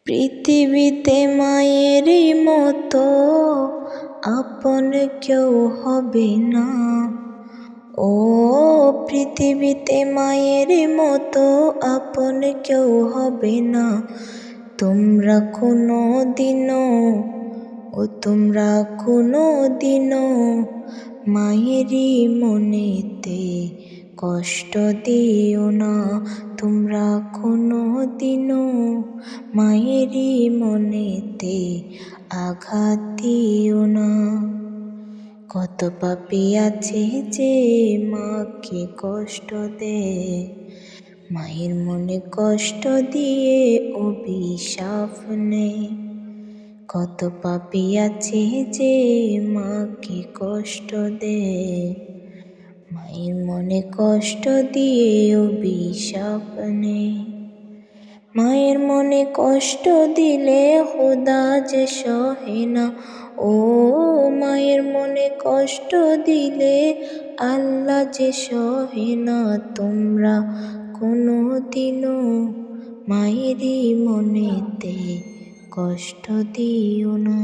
পৃথিবীতে মায়ের মতো আপন কেউ হবে না। ও পৃথিবীতে মায়ের মতো আপন কেউ হবে না। তোমরা কোনো দিনও মায়েরই মনেতে কষ্ট দিও না। তোমরা কোনো দিনও মায়েরই মনেতে আঘাত দিও না। কত পাপী আছে যে মাকে কষ্ট দেয়, মায়ের মনে কষ্ট দিয়ে অভিশাপ নেয়। কত পাপী আছে যে মাকে কষ্ট দেয়, মায়ের মনে কষ্ট দিয়ে অভিশাপ নেয়। মায়ের মনে কষ্ট দিলে খোদা যে সহে না। ও মায়ের মনে কষ্ট দিলে আল্লাহ যে সহে না। তোমরা কোনো দিনও মায়েরই মনেতে কষ্ট দিও না।